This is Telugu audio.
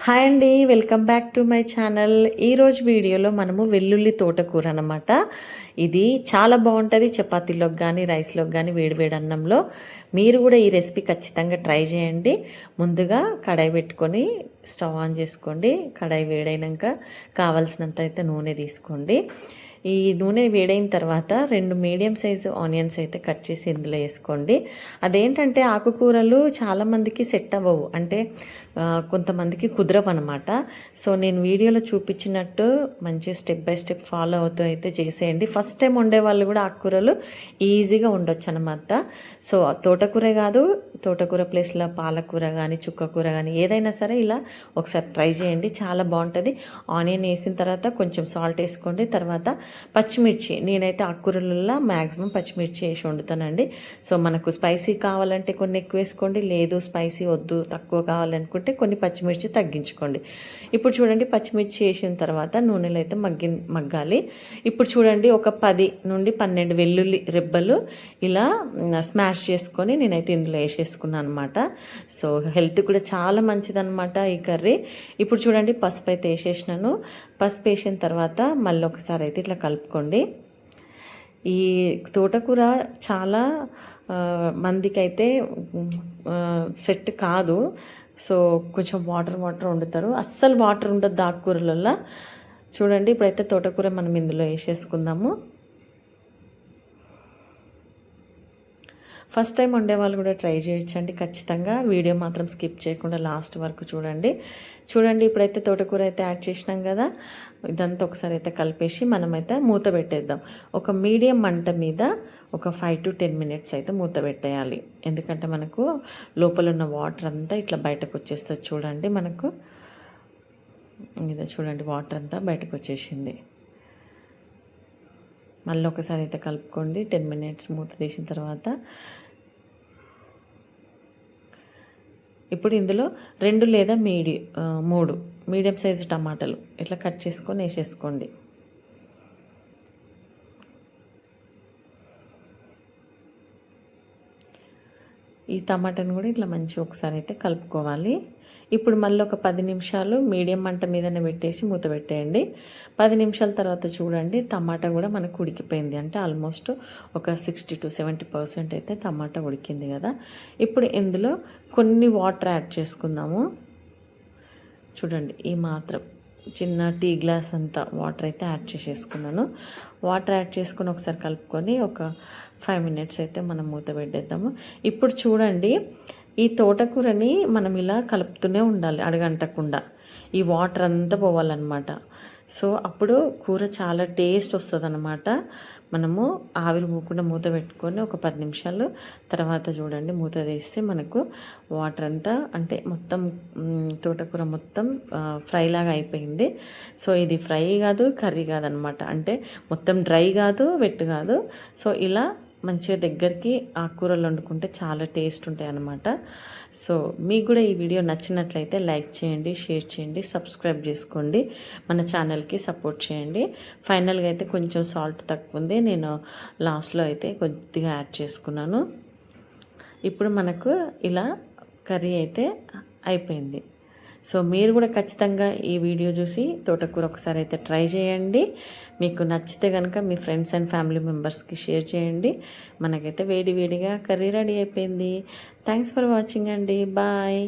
హాయ్ అండి, welcome back to my channel. ఈరోజు వీడియోలో మనము వెల్లుల్లి తోటకూర అనమాట. ఇది చాలా బాగుంటుంది చపాతీలోకి కానీ రైస్లోకి కానీ వేడివేడి అన్నంలో. మీరు కూడా ఈ రెసిపీ ఖచ్చితంగా ట్రై చేయండి. ముందుగా కడాయి పెట్టుకొని స్టవ్ ఆన్ చేసుకోండి. కడాయి వేడైనాక కావాల్సినంత అయితే నూనె తీసుకోండి. ఈ నూనె వేడైన తర్వాత 2 మీడియం సైజు ఆనియన్స్ అయితే కట్ చేసి ఇందులో వేసుకోండి. అదేంటంటే ఆకుకూరలు చాలామందికి సెట్ అవ్వవు, అంటే కొంతమందికి కుదరవు అనమాట. సో నేను వీడియోలో చూపించినట్టు మంచి స్టెప్ బై స్టెప్ ఫాలో అవుతూ అయితే చేసేయండి. ఫస్ట్ టైం వండే వాళ్ళు కూడా ఆకుకూరలు ఈజీగా ఉండొచ్చు అనమాట. సో తోటకూర కాదు, తోటకూర ప్లేస్లో పాలకూర కానీ చుక్కకూర కానీ ఏదైనా సరే ఇలా ఒకసారి ట్రై చేయండి, చాలా బాగుంటుంది. ఆనియన్ వేసిన తర్వాత కొంచెం సాల్ట్ వేసుకోండి. తర్వాత పచ్చిమిర్చి, నేనైతే ఆకుకూరలలో మ్యాక్సిమం పచ్చిమిర్చి వేసి వండుతానండి. సో మనకు స్పైసీ కావాలంటే కొన్ని ఎక్కువ వేసుకోండి, లేదు స్పైసీ వద్దు తక్కువ కావాలనుకుంటే కొన్ని పచ్చిమిర్చి తగ్గించుకోండి. ఇప్పుడు చూడండి, పచ్చిమిర్చి వేసిన తర్వాత నూనెలో అయితే మగ్గాలి. ఇప్పుడు చూడండి, ఒక 10 నుండి 12 వెల్లుల్లి రెబ్బలు ఇలా స్మాష్ చేసుకొని నేనైతే ఇందులో వేసేసుకున్నాను అనమాట. సో హెల్త్ కూడా చాలా మంచిదన్నమాట ఈ కర్రీ. ఇప్పుడు చూడండి, పసుపు అయితే వేసేసినాను. పసుపు వేసిన తర్వాత మళ్ళీ ఒకసారి అయితే ఇట్లా కలుపుకోండి. ఈ తోటకూర చాలా మందికి అయితే సెట్ కాదు. సో కొంచెం వాటర్ వండుతారు, అస్సలు వాటర్ ఉండదు ఆకుకూరలలో. చూడండి, ఇప్పుడైతే తోటకూర మనం ఇందులో వేసేసుకుందాము. ఫస్ట్ టైం వండేవాళ్ళు కూడా ట్రై చేయొచ్చండి ఖచ్చితంగా. వీడియో మాత్రం స్కిప్ చేయకుండా లాస్ట్ వరకు చూడండి. ఇప్పుడైతే తోటకూర అయితే యాడ్ చేసినాం కదా, ఇదంతా ఒకసారి అయితే కలిపేసి మనమైతే మూత పెట్టేద్దాం. ఒక మీడియం మంట మీద ఒక 5 to 10 minutes అయితే మూత పెట్టేయాలి. ఎందుకంటే మనకు లోపల ఉన్న వాటర్ అంతా ఇట్లా బయటకు వచ్చేస్తుంది. చూడండి, మనకు ఇదే చూడండి, వాటర్ అంతా బయటకు వచ్చేసింది. మళ్ళీ ఒకసారి అయితే కలుపుకోండి. 10 minutes మూత తీసిన తర్వాత ఇప్పుడు ఇందులో 2 లేదా 3 మీడియం సైజు టమాటాలు ఇట్లా కట్ చేసుకొని వేసేసుకోండి. ఈ టమాటాను కూడా ఇట్లా మంచిగా ఒకసారి అయితే కలుపుకోవాలి. ఇప్పుడు మళ్ళీ ఒక 10 నిమిషాలు మీడియం మంట మీదనే పెట్టేసి మూత పెట్టేయండి. 10 నిమిషాల తర్వాత చూడండి, టమాటా కూడా మనకు ఉడికిపోయింది. అంటే ఆల్మోస్ట్ ఒక 60 to 70% అయితే టమాటా ఉడికింది కదా. ఇప్పుడు ఇందులో కొన్ని వాటర్ యాడ్ చేసుకుందాము. చూడండి, ఈ మాత్రం చిన్న టీ గ్లాస్ అంతా వాటర్ అయితే యాడ్ చేసేసుకున్నాను. వాటర్ యాడ్ చేసుకుని ఒకసారి కలుపుకొని ఒక 5 minutes అయితే మనం మూత పెట్టేద్దాము. ఇప్పుడు చూడండి, ఈ తోటకూరని మనం ఇలా కలుపుతూనే ఉండాలి అడగంటకుండా. ఈ వాటర్ అంతా పోవాలన్నమాట. సో అప్పుడు కూర చాలా టేస్ట్ వస్తుంది అన్నమాట. మనము ఆవిరి మూకుండా మూత పెట్టుకొని ఒక 10 నిమిషాలు తర్వాత చూడండి, మూత తీస్తే మనకు వాటర్ అంతా అంటే మొత్తం తోటకూర మొత్తం ఫ్రై లాగా అయిపోయింది. సో ఇది ఫ్రై కాదు, కర్రీ కాదనమాట. అంటే మొత్తం డ్రై కాదు, వెట్ కాదు. సో ఇలా మంచిగా దగ్గరికి ఆకుకూరలు వండుకుంటే చాలా టేస్ట్ ఉంటాయి అన్నమాట. సో మీకు కూడా ఈ వీడియో నచ్చినట్లయితే లైక్ చేయండి, షేర్ చేయండి, సబ్స్క్రైబ్ చేసుకోండి, మన ఛానల్కి సపోర్ట్ చేయండి. ఫైనల్గా అయితే కొంచెం సాల్ట్ తక్కువ ఉంది, నేను లాస్ట్లో అయితే కొద్దిగా యాడ్ చేసుకున్నాను. ఇప్పుడు మనకు ఇలా కర్రీ అయితే అయిపోయింది. సో మీరు కూడా ఖచ్చితంగా ఈ వీడియో చూసి తోటకూర ఒకసారి అయితే ట్రై చేయండి. మీకు నచ్చితే కనుక మీ ఫ్రెండ్స్ అండ్ ఫ్యామిలీ మెంబర్స్కి షేర్ చేయండి. మనకైతే వేడివేడిగా కర్రీ రెడీ అయిపోయింది. థ్యాంక్స్ ఫర్ వాచింగ్ అండి. బాయ్.